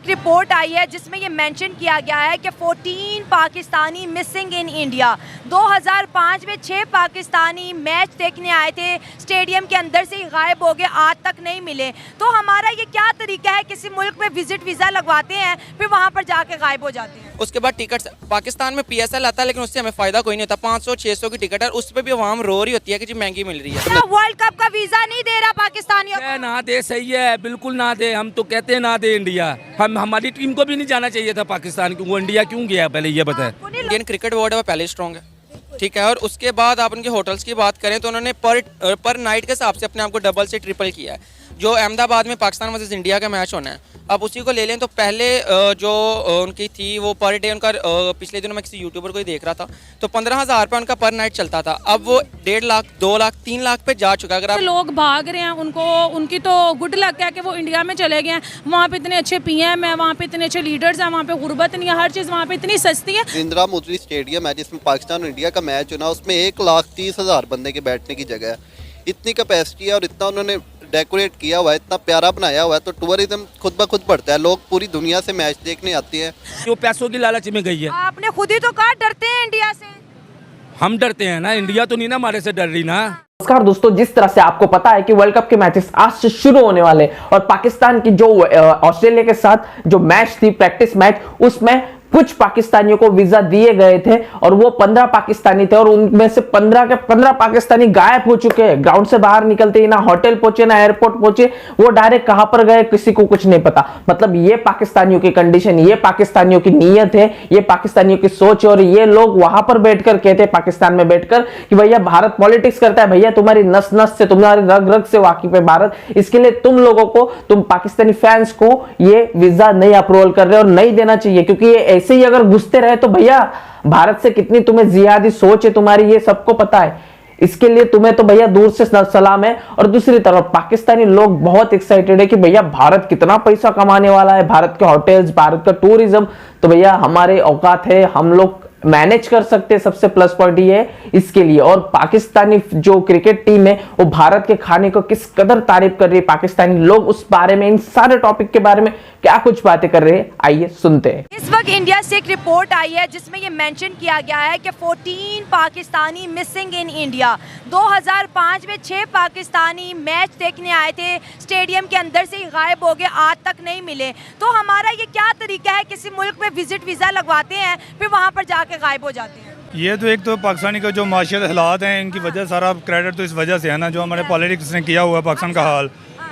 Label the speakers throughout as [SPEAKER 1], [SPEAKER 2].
[SPEAKER 1] Report आई है जिसमें ये मेंशन किया गया है कि 14 पाकिस्तानी मिसिंग इन इंडिया। 2005 में 6 पाकिस्तानी मैच देखने आए थे, स्टेडियम के अंदर से ही गायब हो गए, आज तक नहीं मिले। तो हमारा ये क्या तरीका है, किसी मुल्क में विजिट वीज़ा लगवाते हैं फिर वहाँ पर जाके गायब हो जाते हैं।
[SPEAKER 2] उसके बाद टिकट पाकिस्तान में PSL आता है लेकिन उससे हमें फ़ायदा कोई नहीं होता। 500-600 की टिकट है, उस पर भी आवाम रो रही होती है कि जी महंगी मिल रही है।
[SPEAKER 1] वर्ल्ड कप का वीज़ा नहीं दे रहा पाकिस्तानियों को।
[SPEAKER 3] ना दे, सही है, बिल्कुल ना दे। हम तो कहते हैं ना दे इंडिया। हमारी टीम को भी नहीं जाना चाहिए था पाकिस्तान को, वो इंडिया क्यों गया पहले ये बताएं।
[SPEAKER 2] इंडियन क्रिकेट बोर्ड है वो पहले स्ट्रॉन्ग है, ठीक है। और उसके बाद आप उनके होटल्स की बात करें तो उन्होंने पर नाइट के हिसाब से अपने आप को डबल से ट्रिपल किया है। जो अहमदाबाद में पाकिस्तान वर्सेस इंडिया का मैच होना है, अब उसी को ले लें तो पहले जो उनकी थी वो पर डे उनका पिछले दिनों मैं किसी यूट्यूबर को ही देख रहा था तो 15,000 रुपये उनका पर नाइट चलता था। अब वो 1.5 लाख, 2 लाख, 3 लाख पे जा चुका है। अगर आप
[SPEAKER 4] लोग भाग रहे हैं, उनकी तो गुड लक है कि वो इंडिया में चले गए हैं। वहाँ पे इतने अच्छे PM है, वहाँ पे इतने अच्छे लीडर्स हैं, वहाँ पे गुर्बत नहीं है, हर चीज़ वहाँ पे इतनी सस्ती है।
[SPEAKER 5] इंदिरा मोदी स्टेडियम है जिसमें पाकिस्तान और इंडिया का मैच होना, उसमें 1,30,000 बंदे के बैठने की जगह है। इतनी कैपेसिटी है और इतना उन्होंने डेकोरेट किया हुआ है, इतना प्यारा बनाया हुआ है, तो टूरिज्म खुद ब खुद बढ़ता है। लोग पूरी दुनिया से मैच देखने आते हैं।
[SPEAKER 3] जो पैसों की लालच में गई है।
[SPEAKER 1] आपने खुद ही तो कहा डरते हैं इंडिया से।
[SPEAKER 3] हम डरते हैं ना, इंडिया तो नहीं ना हमारे से डर रही ना।
[SPEAKER 6] नमस्कार दोस्तों, जिस तरह से आपको पता है कि वर्ल्ड कप के मैचेस आज से शुरू होने वाले और पाकिस्तान की जो ऑस्ट्रेलिया के साथ जो मैच थी, प्रैक्टिस मैच, उसमें कुछ पाकिस्तानियों को वीजा दिए गए थे और वो 15 पाकिस्तानी थे और उनमें से 15 के 15 पाकिस्तानी गायब हो चुके हैं। ग्राउंड से बाहर निकलते ही ना होटल पहुंचे ना एयरपोर्ट पहुंचे, वो डायरेक्ट कहां पर गए किसी को कुछ नहीं पता। मतलब ये पाकिस्तानियों की कंडीशन, ये पाकिस्तानियों की नीयत है, ये पाकिस्तानियों की सोच है। और ये लोग वहां पर बैठकर कहते हैं, पाकिस्तान में बैठकर, कि भैया भारत पॉलिटिक्स करता है, भैया तुम्हारी नस नस से, तुम्हारी रग रग से वाकिफ है भारत, इसके लिए तुम लोगों को, तुम पाकिस्तानी फैंस को ये वीजा नहीं अप्रूवल कर रहे और नहीं देना चाहिए। क्योंकि ये ऐसे ही अगर घुसते रहे तो भैया भारत से कितनी तुम्हें जिहादी सोच है तुम्हारी, ये सबको पता है। इसके लिए तुम्हें तो भैया दूर से सलाम है। और दूसरी तरफ पाकिस्तानी लोग बहुत एक्साइटेड है कि भैया भारत कितना पैसा कमाने वाला है, भारत के होटल्स, भारत का टूरिज्म, तो भैया हमारे औकात है, हम लोग मैनेज कर सकते हैं। सबसे प्लस पॉइंट ये है इसके लिए। और पाकिस्तानी जो क्रिकेट टीम है वो भारत के खाने को किस कदर तारीफ कर रही है पाकिस्तानी लोग, उस बारे में, इन सारे टॉपिक के बारे में क्या कुछ बातें कर रहे हैं, आइए सुनते हैं।
[SPEAKER 1] इस वक्त इंडिया से एक रिपोर्ट आई है जिसमें ये मेंशन किया गया है कि 14 पाकिस्तानी मिसिंग इन इंडिया। 2005 में 6 पाकिस्तानी मैच देखने आए थे, स्टेडियम के अंदर से ही गायब हो गए, आज तक नहीं मिले। तो हमारा ये क्या तरीका है, किसी मुल्क में विजिट वीज़ा लगवाते हैं फिर वहाँ पर जाके गायब हो जाते हैं।
[SPEAKER 7] ये तो एक तो पाकिस्तानी का जो माशियत हालात हैं, इनकी वजह, सारा क्रेडिट तो इस वजह से है ना, जो हमारे पॉलिटिक्स ने किया हुआ है पाकिस्तान का हाल,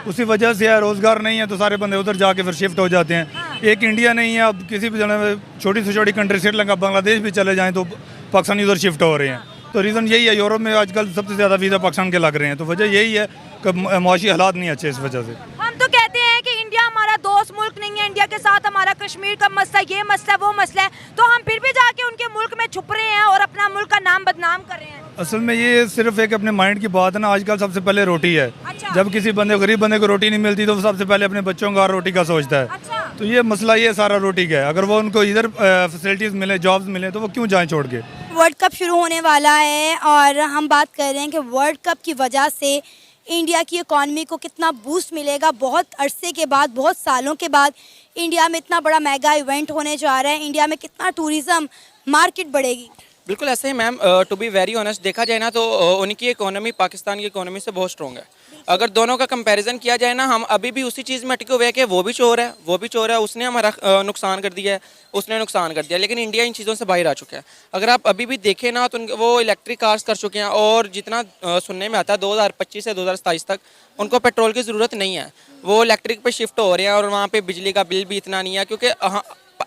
[SPEAKER 7] उसी वजह से है। रोज़गार नहीं है तो सारे बंदे उधर जाके फिर शिफ्ट हो जाते हैं। एक इंडिया नहीं है, अब किसी भी जगह छोटी से छोटी कंट्री श्रीलंका, बांग्लादेश भी चले जाएँ तो पाकिस्तानी उधर शिफ्ट हो रहे हैं। तो रीज़न यही है, यूरोप में आजकल सबसे ज़्यादा वीज़ा पाकिस्तान के लग रहे हैं। तो वजह यही है कि माशी हालात नहीं अच्छे, इस वजह से।
[SPEAKER 1] हम तो कहते हैं कि इंडिया हमारा दोस्त मुल्क नहीं है, इंडिया के साथ हमारा कश्मीर का मसला, ये मसला, वो मसला है, तो हम फिर भी जाके उनके मुल्क में छुप रहे हैं और अपना मुल्क का नाम बदनाम कर रहे हैं।
[SPEAKER 7] असल में ये सिर्फ एक अपने माइंड की बात है ना। आजकल सबसे पहले रोटी है।
[SPEAKER 1] अच्छा।
[SPEAKER 7] जब किसी बंदे, गरीब बंदे को रोटी नहीं मिलती तो वो सबसे पहले अपने बच्चों का रोटी का सोचता है।
[SPEAKER 1] अच्छा।
[SPEAKER 7] तो ये मसला ये सारा रोटी का है। अगर वो उनको इधर फैसिलिटीज़ मिले, जॉब्स मिले, तो वो क्यों जाएं छोड़ के।
[SPEAKER 8] वर्ल्ड कप शुरू होने वाला है और हम बात कर रहे हैं कि वर्ल्ड कप की वजह से इंडिया की इकॉनमी को कितना बूस्ट मिलेगा। बहुत अरसे के बाद, बहुत सालों के बाद इंडिया में इतना बड़ा मेगा इवेंट होने जा रहा है। इंडिया में कितना टूरिज़्म मार्केट बढ़ेगी।
[SPEAKER 2] बिल्कुल ऐसे ही ma'am, to be very honest देखा जाए ना तो उनकी इकोनॉमी पाकिस्तान की इकोनॉमी से बहुत स्ट्रॉन्ग है। अगर दोनों का कंपैरिजन किया जाए ना, हम अभी भी उसी चीज़ में अटके हुए हैं कि वो भी चोर है, वो भी चोर है, उसने हमारा नुकसान कर दिया है, उसने नुकसान कर दिया, लेकिन इंडिया इन चीज़ों से बाहर आ चुका है। अगर आप अभी भी देखें ना तो वो इलेक्ट्रिक कार्स कर चुके हैं और जितना सुनने में आता है 2025 से 2027 तक उनको पेट्रोल की ज़रूरत नहीं है, वो इलेक्ट्रिक पे शिफ्ट हो रहे हैं और वहाँ पे बिजली का बिल भी इतना नहीं है। क्योंकि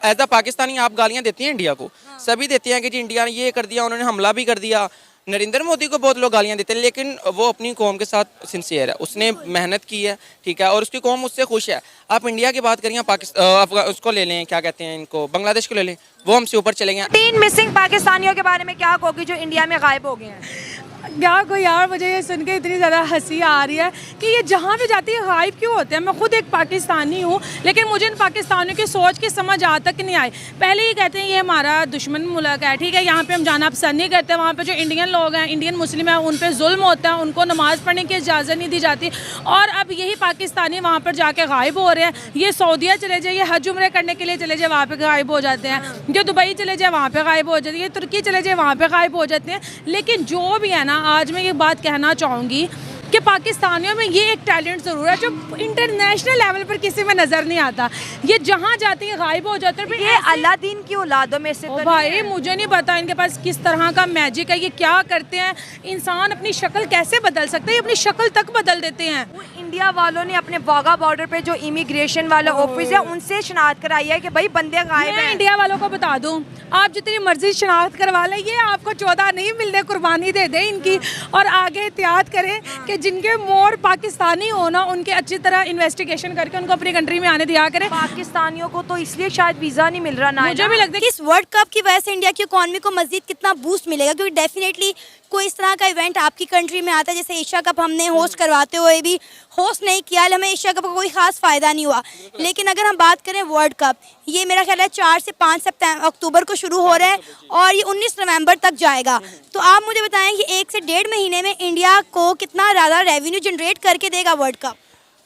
[SPEAKER 2] एज अ पाकिस्तानी आप गालियाँ देती हैं इंडिया को, सभी देती हैं कि जी इंडिया ने ये कर दिया, उन्होंने हमला भी कर दिया। नरेंद्र मोदी को बहुत लोग गालियाँ देते हैं, लेकिन वो अपनी कौम के साथ सिंसियर है, उसने मेहनत की है, ठीक है, और उसकी कौम उससे खुश है। आप इंडिया की बात करिए, पाकिस्तान उसको ले लें, क्या कहते हैं इनको, बांग्लादेश को ले लें, वो हमसे ऊपर चले गए।
[SPEAKER 1] 3 मिसिंग पाकिस्तानियों के बारे में क्या कहोगी जो इंडिया में गायब हो गए हैं?
[SPEAKER 4] क्या कोई यार, मुझे ये सुन के इतनी ज़्यादा हंसी आ रही है कि ये जहाँ भी जाती है गायब क्यों होते हैं। मैं खुद एक पाकिस्तानी हूँ, लेकिन मुझे इन पाकिस्तानियों की सोच की समझ आज तक नहीं आई। पहले ये कहते हैं ये हमारा दुश्मन मुल्क है, ठीक है, यहाँ पे हम जाना पसंद नहीं करते, वहाँ पे जो इंडियन लोग हैं, इंडियन मुस्लिम हैं, उन पर जुल्म होता है, उनको नमाज़ पढ़ने की इजाज़त नहीं दी जाती। और अब यही पाकिस्तानी वहाँ पर जाके गायब हो रहे हैं। ये सऊदीया चले जाए, ये हज उम्रे करने के लिए चले जाए, वहाँ पर गायब हो जाते हैं। जो दुबई चले जाए वहाँ पर गायब हो जाते हैं, ये तुर्की चले जाए वहाँ पर गायब हो जाते हैं। लेकिन जो भी है ना, आज मैं ये बात कहना चाहूँगी कि पाकिस्तानियों में ये एक टैलेंट ज़रूर है जो इंटरनेशनल लेवल पर किसी में नज़र नहीं आता। ये जहाँ जाती है गायब हो जाते हैं।
[SPEAKER 1] ये अलादीन की औलादों में से तो
[SPEAKER 4] भाई मुझे नहीं पता इनके पास किस तरह का मैजिक है, ये क्या करते हैं। इंसान अपनी शक्ल कैसे बदल सकते हैं, ये अपनी शक्ल तक बदल देते हैं।
[SPEAKER 1] इंडिया वालों ने अपने वाघा बॉर्डर पे जो इमिग्रेशन वाला ऑफिस है उनसे शनाख्त कराई है कि भाई बंदे गायब
[SPEAKER 4] मैं
[SPEAKER 1] हैं।
[SPEAKER 4] इंडिया वालों को बता दूं, आप जितनी मर्जी शनाख्त करवा लें, ये आपको 14 नहीं मिलने, कुर्बानी दे दें इनकी। और आगे एहतियात करें कि जिनके मोर पाकिस्तानी हो ना, उनके अच्छी तरह इन्वेस्टिगेशन करके उनको अपनी कंट्री में आने दिया करें।
[SPEAKER 1] पाकिस्तानियों को तो इसलिए शायद वीज़ा नहीं मिल रहा ना,
[SPEAKER 4] मुझे भी लगता है
[SPEAKER 8] कि इस वर्ल्ड कप की वजह से इंडिया की इकॉनमी को मजीद कितना बूस्ट मिलेगा, क्योंकि डेफिनेटली कोई इस तरह का इवेंट आपकी कंट्री में आता है, जैसे एशिया कप हमने होस्ट करवाते हुए भी होस्ट नहीं किया, हमें एशिया कप का कोई खास फ़ायदा नहीं हुआ। लेकिन अगर हम बात करें वर्ल्ड कप, ये मेरा ख्याल है 4 से 5 अक्टूबर को शुरू हो रहा है और ये 19 नवंबर तक जाएगा। तो आप मुझे बताएं कि 1 से 1.5 महीने में इंडिया को कितना ज़्यादा रेवेन्यू जनरेट करके देगा वर्ल्ड कप?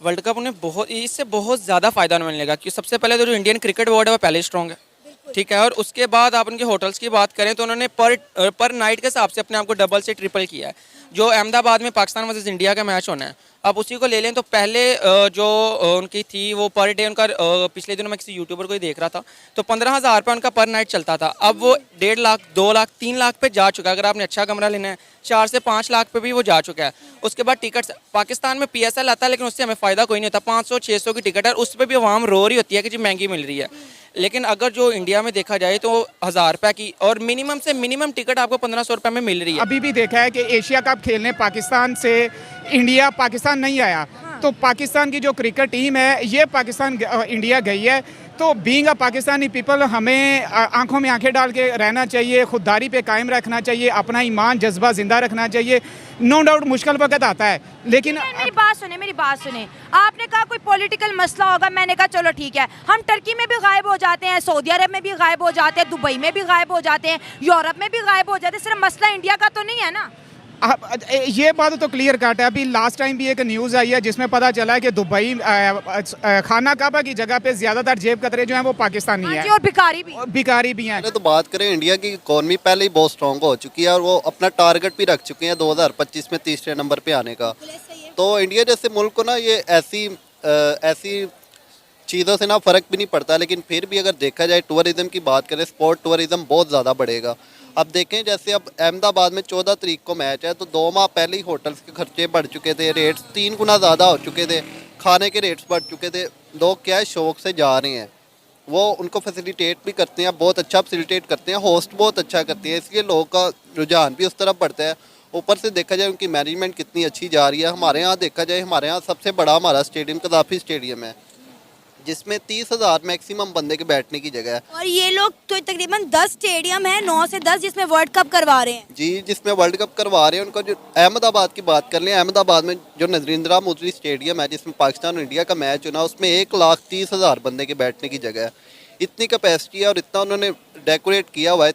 [SPEAKER 2] वर्ल्ड कप उन्हें इससे बहुत ज़्यादा फायदा मिलेगा, क्योंकि सबसे पहले तो जो इंडियन क्रिकेट बोर्ड है वो पहले स्ट्रॉन्ग है, ठीक है। और उसके बाद आप उनके होटल्स की बात करें तो उन्होंने पर नाइट के हिसाब से अपने आप को डबल से ट्रिपल किया है। जो अहमदाबाद में पाकिस्तान वर्सेस इंडिया का मैच होना है, अब उसी को ले लें तो पहले जो उनकी थी वो पर डे उनका, पिछले दिनों मैं किसी यूट्यूबर को ही देख रहा था, तो 15,000 रुपये उनका पर नाइट चलता था। अब वो 1.5 लाख, 2 लाख, 3 लाख पे जा चुका है। अगर आपने अच्छा कमरा लेना है 4 से 5 लाख पे भी वो जा चुका है। उसके बाद टिकट्स, पाकिस्तान में PSL आता है लेकिन उससे हमें फ़ायदा कोई नहीं होता। 500-600 की टिकट है, उस पर भी आवाम रो रही होती है कि जी महंगी मिल रही है। लेकिन अगर जो इंडिया में देखा जाए तो 1,000 रुपये की, और मिनिमम से मिनिमम टिकट आपको 1,500 रुपये में मिल रही है।
[SPEAKER 9] अभी भी देखा है कि एशिया कप खेलने पाकिस्तान से पाकिस्तान नहीं आया, तो पाकिस्तान की जो क्रिकेट टीम है ये पाकिस्तान इंडिया गई है। तो बीइंग अ पाकिस्तानी पीपल हमें आंखों में आंखें डाल के रहना चाहिए, खुददारी पे कायम रखना चाहिए, अपना ईमान जज्बा जिंदा रखना चाहिए। नो डाउट मुश्किल वक्त आता है, लेकिन
[SPEAKER 1] मेरी बात सुने। आपने कहा कोई पॉलिटिकल मसला होगा, मैंने कहा चलो ठीक है, हम टर्की में भी गायब हो जाते हैं, सऊदी अरब में भी गायब हो जाते हैं, दुबई में भी गायब हो जाते हैं, यूरोप में भी गायब हो जाते हैं। सिर्फ मसला इंडिया का तो नहीं है ना।
[SPEAKER 9] ये बात तो क्लियर कट है। अभी लास्ट टाइम भी एक न्यूज़ आई है जिसमें पता चला है कि दुबई खाना काबा की जगह पे ज़्यादातर जेब कतरे जो हैं वो पाकिस्तानी हैं
[SPEAKER 1] और भिखारी भी
[SPEAKER 9] हैं।
[SPEAKER 5] तो बात करें, इंडिया की इकॉनमी पहले ही बहुत स्ट्रॉन्ग हो चुकी है और वो अपना टारगेट भी रख चुके हैं 2025 में तीसरे नंबर पे आने का। तो इंडिया जैसे मुल्क को ना ये ऐसी चीज़ों से ना फ़र्क भी नहीं पड़ता। लेकिन फिर भी अगर देखा जाए, टूरिज़म की बात करें, स्पोर्ट टूरिज़म बहुत ज़्यादा बढ़ेगा। अब देखें, जैसे अब अहमदाबाद में 14 तारीख को मैच है, तो 2 माह पहले ही होटल्स के खर्चे बढ़ चुके थे, रेट्स 3 गुना ज़्यादा हो चुके थे, खाने के रेट्स बढ़ चुके थे। लोग क्या है, शौक से जा रहे हैं, वो उनको फैसिलिटेट भी करते हैं, बहुत अच्छा फैसिलिटेट करते हैं, होस्ट बहुत अच्छा करती है, इसलिए लोगों का रुझान भी उस तरफ बढ़ता है। ऊपर से देखा जाए उनकी मैनेजमेंट कितनी अच्छी जा रही है। हमारे यहाँ देखा जाए, हमारे यहाँ सबसे बड़ा हमारा स्टेडियम कदाफी स्टेडियम है, जिसमें 30,000 मैक्सिमम बंदे के बैठने की जगह है।
[SPEAKER 8] और ये लोग तो तकरीबन 10 स्टेडियम है, 9 से 10, जिसमें वर्ल्ड कप करवा रहे हैं।
[SPEAKER 5] जी, जिसमें वर्ल्ड कप करवा रहे हैं। उनका जो अहमदाबाद की बात कर लें, अहमदाबाद में जो नरेंद्र मोदी स्टेडियम है जिसमें पाकिस्तान और इंडिया का मैच होना, उसमें 1,30,000 बंदे के बैठने की जगह है। इतनी कैपेसिटी है और इतना उन्होंने डेकोरेट किया हुआ है,